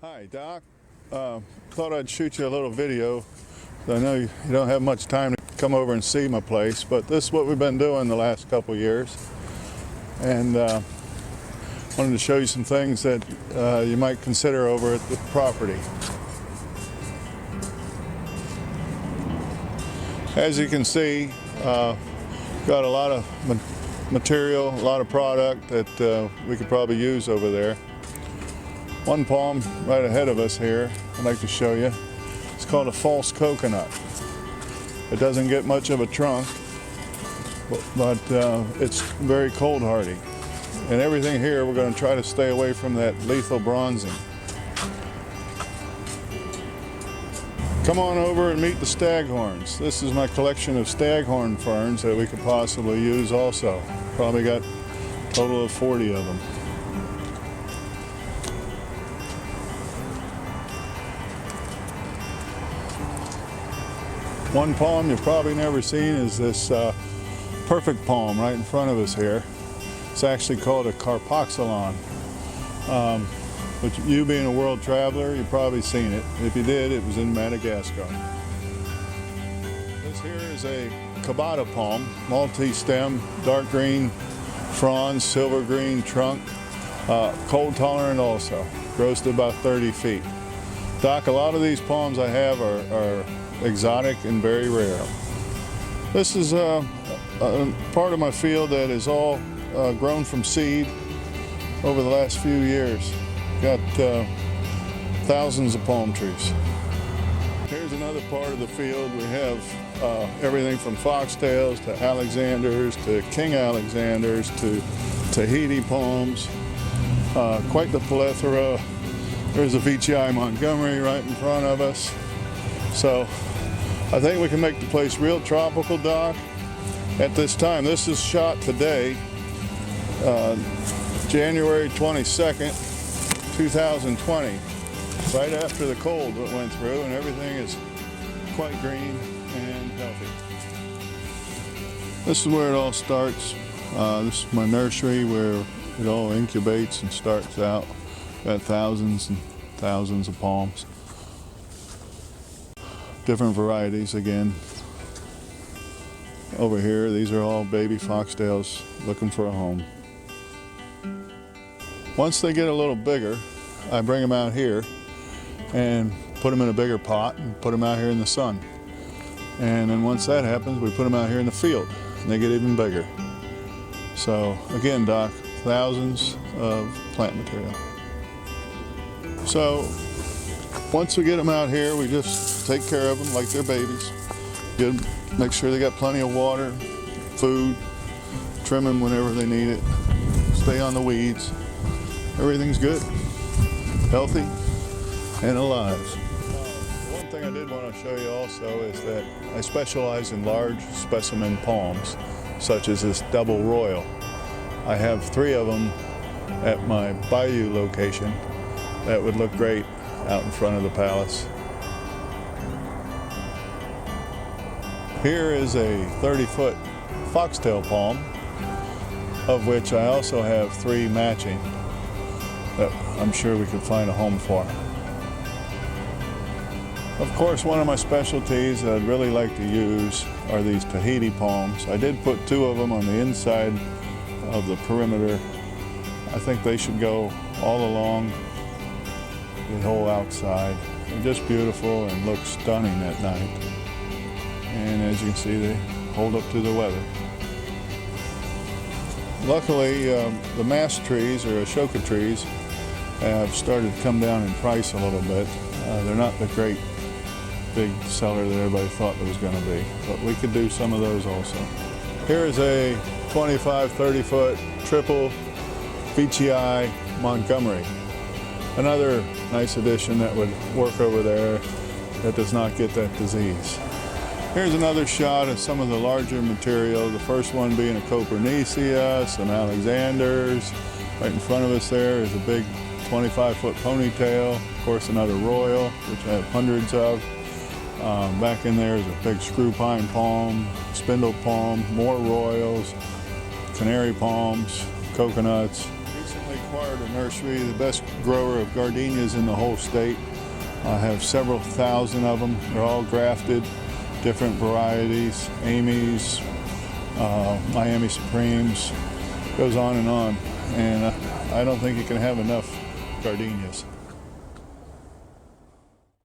Hi, Doc. Thought I'd shoot you a little video. I know you don't have much time to come over and see my place, but this is what we've been doing the last couple years. And wanted to show you some things that you might consider over at the property. As you can see, got a lot of material, a lot of product that we could probably use over there. One palm right ahead of us here, I'd like to show you. It's called a false coconut. It doesn't get much of a trunk, but it's very cold hardy. And everything here, we're going to try to stay away from that lethal bronzing. Come on over and meet the staghorns. This is my collection of staghorn ferns that we could possibly use also. Probably got a total of 40 of them. One palm you've probably never seen is this perfect palm right in front of us here. It's actually called a carpoxylon. But you being a world traveler, you've probably seen it. If you did, it was in Madagascar. This here is a cabata palm, multi-stem, dark green fronds, silver green trunk, cold tolerant also. Grows to about 30 feet. Doc, a lot of these palms I have are exotic and very rare. This is a part of my field that is all grown from seed over the last few years. Got thousands of palm trees. Here's another part of the field. We have everything from foxtails to Alexanders to King Alexanders to Tahiti palms. Quite the plethora. There's a VTI Montgomery right in front of us. So I think we can make the place real tropical, Doc, at this time. This is shot today, January 22nd, 2020, right after the cold that went through, and everything is quite green and healthy. This is where it all starts. This is my nursery where it all incubates and starts out. Got thousands and thousands of palms. Different varieties again. Over here, these are all baby foxtails looking for a home. Once they get a little bigger, I bring them out here and put them in a bigger pot and put them out here in the sun. And then once that happens, we put them out here in the field and they get even bigger. So again, Doc, thousands of plant material. So once we get them out here, we just take care of them like they're babies. Make sure they got plenty of water, food, trim them whenever they need it, stay on the weeds. Everything's good, healthy, and alive. One thing I did want to show you also is that I specialize in large specimen palms, such as this double royal. I have 3 of them at my Bayou location that would look great out in front of the palace. Here is a 30-foot foxtail palm, of which I also have 3 matching that I'm sure we could find a home for. Of course, one of my specialties that I'd really like to use are these Tahiti palms. I did put 2 of them on the inside of the perimeter. I think they should go all along the whole outside. They're just beautiful and look stunning at night. And as you can see, they hold up to the weather. Luckily, the mast trees or Ashoka trees have started to come down in price a little bit. They're not the great big seller that everybody thought it was going to be, but we could do some of those also. Here is a 25, 30-foot triple VTI Montgomery. Another nice addition that would work over there that does not get that disease. Here's another shot of some of the larger material. The first one being a Copernicea, some Alexanders. Right in front of us there is a big 25-foot ponytail. Of course, another royal, which I have hundreds of. Back in there is a big screw pine palm, spindle palm, more royals, canary palms, coconuts. Recently Clearwater Nursery, the best grower of gardenias in the whole state. I have several thousand of them. They're all grafted, different varieties, Amy's, Miami Supremes, goes on. And I don't think you can have enough gardenias.